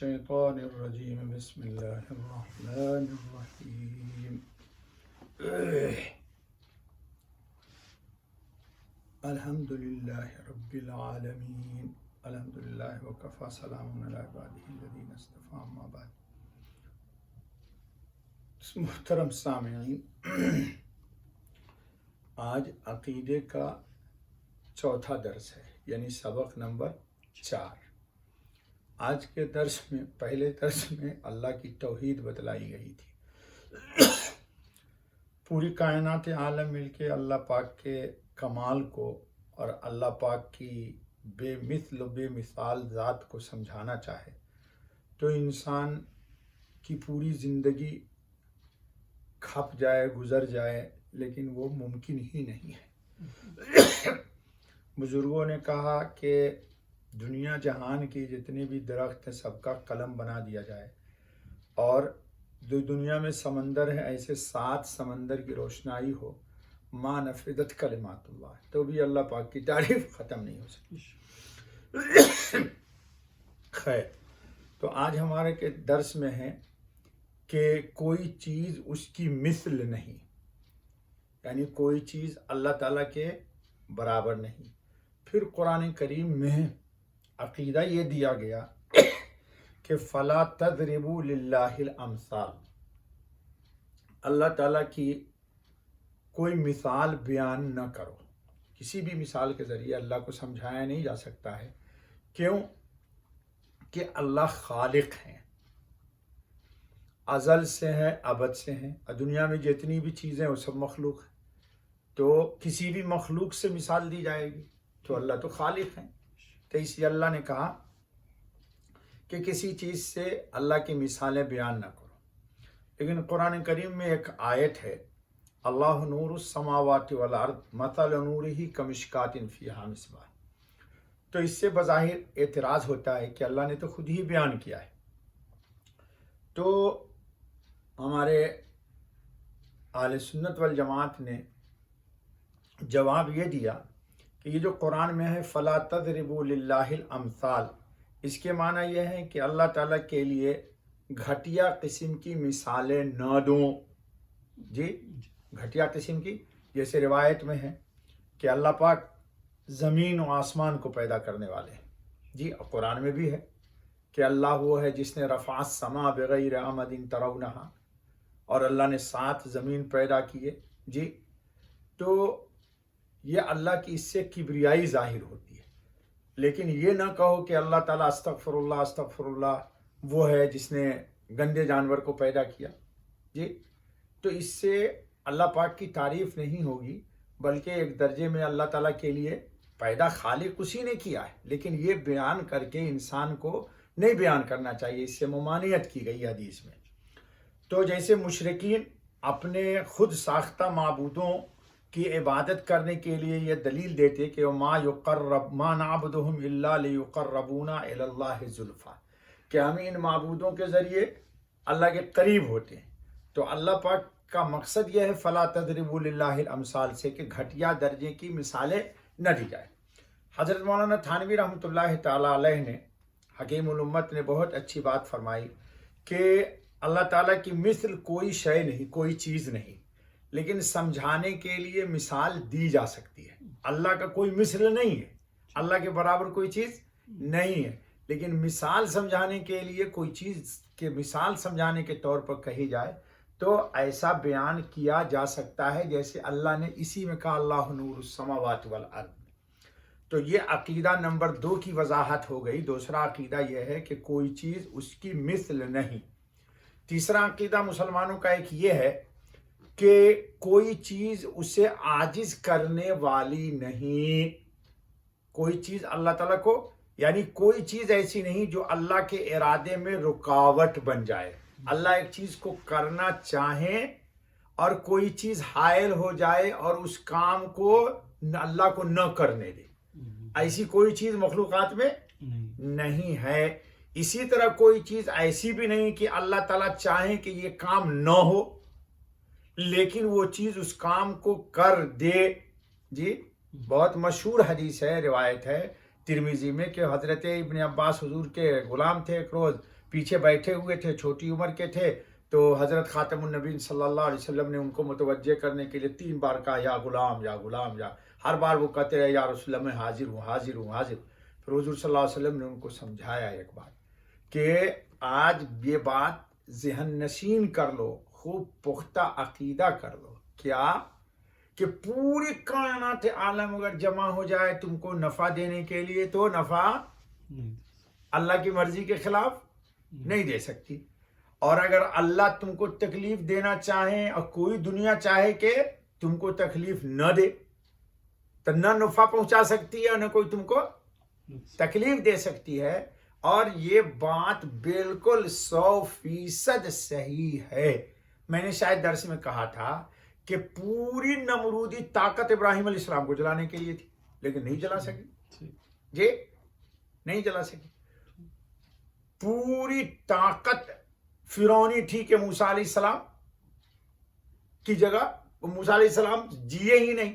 الشيطان الرجيم بسم الله الرحمن الرحيم الحمد لله رب العالمين الحمد لله وكفى سلام على عباده الذين اصطفى اما بعد. محترم سامعین، آج عقیدے کا چوتھا درس ہے، یعنی سبق نمبر 4۔ آج کے درس میں، پہلے درس میں اللہ کی توحید بتلائی گئی تھی۔ پوری کائنات عالم مل کے اللہ پاک کے کمال کو اور اللہ پاک کی بے مثل و بے مثال ذات کو سمجھانا چاہے تو انسان کی پوری زندگی کھپ جائے، گزر جائے، لیکن وہ ممکن ہی نہیں ہے۔ بزرگوں نے کہا کہ دنیا جہان کی جتنے بھی درخت ہیں سب کا قلم بنا دیا جائے، اور جو دنیا میں سمندر ہے ایسے 7 سمندر کی روشنائی ہو، ما نفدت کلمات اللہ، تو بھی اللہ پاک کی تعریف ختم نہیں ہو سکتی۔ خیر، تو آج ہمارے کے درس میں ہے کہ کوئی چیز اس کی مثل نہیں، یعنی کوئی چیز اللہ تعالیٰ کے برابر نہیں۔ پھر قرآن کریم میں عقیدہ یہ دیا گیا کہ فَلَا تَضْرِبُوا لِلَّهِ الْأَمْثَالَ، اللہ تعالیٰ کی کوئی مثال بیان نہ کرو۔ کسی بھی مثال کے ذریعے اللہ کو سمجھایا نہیں جا سکتا ہے۔ کیوں؟ کہ اللہ خالق ہیں، ازل سے ہے، ابد سے ہیں، اور دنیا میں جتنی بھی چیزیں وہ سب مخلوق ہیں، تو کسی بھی مخلوق سے مثال دی جائے گی تو اللہ تو خالق ہیں، تو اس لیے اللہ نے کہا کہ کسی چیز سے اللہ کی مثالیں بیان نہ کرو۔ لیکن قرآن کریم میں ایک آیت ہے، اللہ نور السماوات والارض مثل نورہ کمشکات فیہا مصباح، تو اس سے بظاہر اعتراض ہوتا ہے کہ اللہ نے تو خود ہی بیان کیا ہے۔ تو ہمارے اہل سنت والجماعت نے جواب یہ دیا کہ یہ جو قرآن میں ہے فَلَا تَضْرِبُوا لِلَّهِ الْأَمْثَالَ، اس کے معنی یہ ہے کہ اللہ تعالیٰ کے لیے گھٹیا قسم کی مثالیں نہ دوں۔ جی، گھٹیا قسم کی، جیسے روایت میں ہے کہ اللہ پاک زمین و آسمان کو پیدا کرنے والے ہیں۔ جی، قرآن میں بھی ہے کہ اللہ وہ ہے جس نے رفع السماء بغیر عمد ترونہا، اور اللہ نے 7 زمین پیدا کیے۔ جی، تو یہ اللہ کی اس سے کبریائی ظاہر ہوتی ہے۔ لیکن یہ نہ کہو کہ اللہ تعالیٰ استغفر اللہ وہ ہے جس نے گندے جانور کو پیدا کیا۔ جی، تو اس سے اللہ پاک کی تعریف نہیں ہوگی، بلکہ ایک درجے میں اللہ تعالیٰ کے لیے پیدا خالق اسی نے کیا ہے، لیکن یہ بیان کر کے انسان کو نہیں بیان کرنا چاہیے، اس سے ممانعت کی گئی حدیث میں۔ تو جیسے مشرکین اپنے خود ساختہ معبودوں کی عبادت کرنے کے لیے یہ دلیل دیتے کہ ما نعبدہم الا لیقربونا الی اللہ زلفیٰ، کہ ہم ان معبودوں کے ذریعے اللہ کے قریب ہوتے ہیں۔ تو اللہ پاک کا مقصد یہ ہے فَلَا تَضْرِبُوا لِلَّهِ الْأَمْثَالَ سے کہ گھٹیا درجے کی مثالیں نہ دی جائے۔ حضرت مولانا تھانوی رحمۃ اللہ تعالیٰ علیہ نے، حکیم الامت نے بہت اچھی بات فرمائی کہ اللہ تعالیٰ کی مثل کوئی شے نہیں، کوئی چیز نہیں، لیکن سمجھانے کے لیے مثال دی جا سکتی ہے۔ اللہ کا کوئی مثل نہیں ہے، اللہ کے برابر کوئی چیز نہیں ہے، لیکن مثال سمجھانے کے لیے کوئی چیز کے مثال سمجھانے کے طور پر کہی جائے تو ایسا بیان کیا جا سکتا ہے جیسے اللہ نے اسی میں کہا اللہ نور السماوات والارض۔ تو یہ عقیدہ نمبر 2 کی وضاحت ہو گئی۔ دوسرا عقیدہ یہ ہے کہ کوئی چیز اس کی مثل نہیں۔ تیسرا عقیدہ مسلمانوں کا ایک یہ ہے کہ کوئی چیز اسے عاجز کرنے والی نہیں۔ کوئی چیز اللہ تعالیٰ کو، یعنی کوئی چیز ایسی نہیں جو اللہ کے ارادے میں رکاوٹ بن جائے۔ اللہ ایک چیز کو کرنا چاہیں اور کوئی چیز حائل ہو جائے اور اس کام کو اللہ کو نہ کرنے دے، ایسی کوئی چیز مخلوقات میں نہیں ہے۔ اسی طرح کوئی چیز ایسی بھی نہیں کہ اللہ تعالیٰ چاہیں کہ یہ کام نہ ہو لیکن وہ چیز اس کام کو کر دے۔ جی، بہت مشہور حدیث ہے، روایت ہے ترمذی میں کہ حضرت ابن عباس حضور کے غلام تھے، ایک روز پیچھے بیٹھے ہوئے تھے، چھوٹی عمر کے تھے، تو حضرت خاتم النبی صلی اللہ علیہ وسلم نے ان کو متوجہ کرنے کے لیے 3 بار کہا یا غلام یا غلام یا، ہر بار وہ کہتے رہے یا رسول اللہ میں حاضر ہوں حاضر ہوں حاضر ہوں۔ پھر حضور صلی اللہ علیہ وسلم نے ان کو سمجھایا ایک بات کہ آج یہ بات ذہن نشین کر لو، خوب پختہ عقیدہ کر لو، کیا کہ پوری کائنات عالم اگر جمع ہو جائے تم کو نفع دینے کے لیے تو نفع اللہ کی مرضی کے خلاف نہیں دے سکتی، اور اگر اللہ تم کو تکلیف دینا چاہے اور کوئی دنیا چاہے کہ تم کو تکلیف نہ دے تو نہ نفع پہنچا سکتی ہے نہ کوئی تم کو تکلیف دے سکتی ہے۔ اور یہ بات بالکل 100% صحیح ہے۔ میں نے شاید درس میں کہا تھا کہ پوری نمرودی طاقت ابراہیم علیہ السلام کو جلانے کے لیے تھی لیکن نہیں جلا سکی، جی نہیں جلا سکی۔ پوری طاقت فرعونی تھی کہ موسیٰ علیہ السلام کی جگہ موسیٰ علیہ السلام جیے ہی نہیں،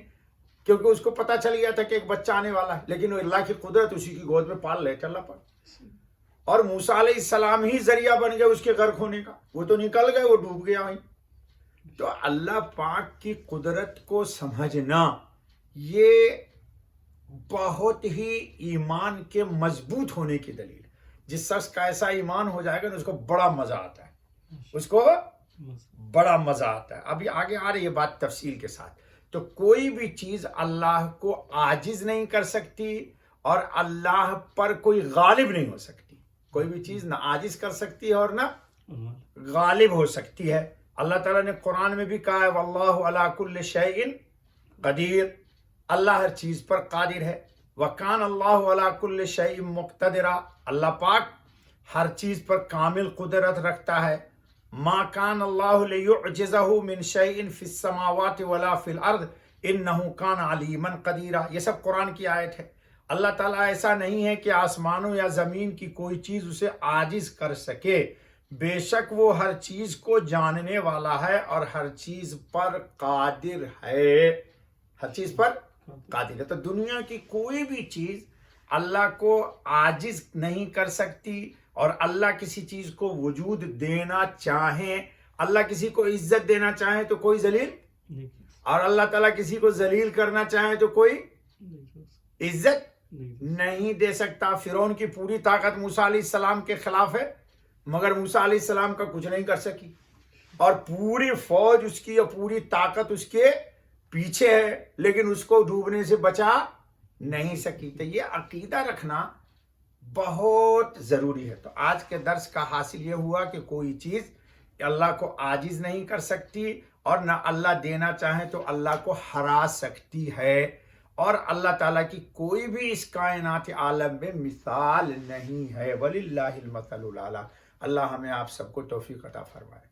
کیونکہ اس کو پتا چل گیا تھا کہ ایک بچہ آنے والا ہے، لیکن وہ اللہ کی قدرت اسی کی گود میں پال لے چلا پڑا، اور موسیٰ علیہ السلام ہی ذریعہ بن گئے اس کے غرق ہونے کا، وہ تو نکل گئے، وہ ڈوب گیا وہیں۔ تو اللہ پاک کی قدرت کو سمجھنا یہ بہت ہی ایمان کے مضبوط ہونے کی دلیل ہے۔ جس شخص کا ایسا ایمان ہو جائے گا نا اس کو بڑا مزہ آتا ہے، اس کو بڑا مزہ آتا ہے۔ ابھی آگے آ رہی ہے بات تفصیل کے ساتھ۔ تو کوئی بھی چیز اللہ کو عاجز نہیں کر سکتی اور اللہ پر کوئی غالب نہیں ہو سکتی۔ کوئی بھی چیز نہ عاجز کر سکتی ہے اور نہ غالب ہو سکتی ہے۔ اللہ تعالیٰ نے قرآن میں بھی کہا ہے واللہ علی کل شیء قدیر، اللہ ہر چیز پر قادر ہے۔ وکان اللہ علی کل شیء مقتدرا، اللہ پاک ہر چیز پر کامل قدرت رکھتا ہے۔ ما کان اللہ لیعجزہ من شیء فی السماوات ولا فی الارض انہ کان علیما قدیرا، یہ سب قرآن کی آیت ہے۔ اللہ تعالیٰ ایسا نہیں ہے کہ آسمانوں یا زمین کی کوئی چیز اسے عاجز کر سکے، بے شک وہ ہر چیز کو جاننے والا ہے اور ہر چیز پر قادر ہے، ہر چیز پر قادر ہے۔ تو دنیا کی کوئی بھی چیز اللہ کو عاجز نہیں کر سکتی، اور اللہ کسی چیز کو وجود دینا چاہیں، اللہ کسی کو عزت دینا چاہیں تو کوئی ذلیل، اور اللہ تعالیٰ کسی کو ذلیل کرنا چاہیں تو کوئی عزت نہیں دے سکتا۔ فرعون کی پوری طاقت موسیٰ علیہ السلام کے خلاف ہے مگر موسیٰ علیہ السلام کا کچھ نہیں کر سکی، اور پوری فوج اس کی اور پوری طاقت اس کے پیچھے ہے لیکن اس کو ڈوبنے سے بچا نہیں سکی۔ تو یہ عقیدہ رکھنا بہت ضروری ہے۔ تو آج کے درس کا حاصل یہ ہوا کہ کوئی چیز اللہ کو عاجز نہیں کر سکتی، اور نہ اللہ دینا چاہے تو اللہ کو ہرا سکتی ہے، اور اللہ تعالیٰ کی کوئی بھی اس کائنات عالم میں مثال نہیں ہے۔ وَلِلَّهِ الْمَثَلُ الْأَعْلَىٰ۔ اللہ ہمیں آپ سب کو توفیق عطا فرمائے۔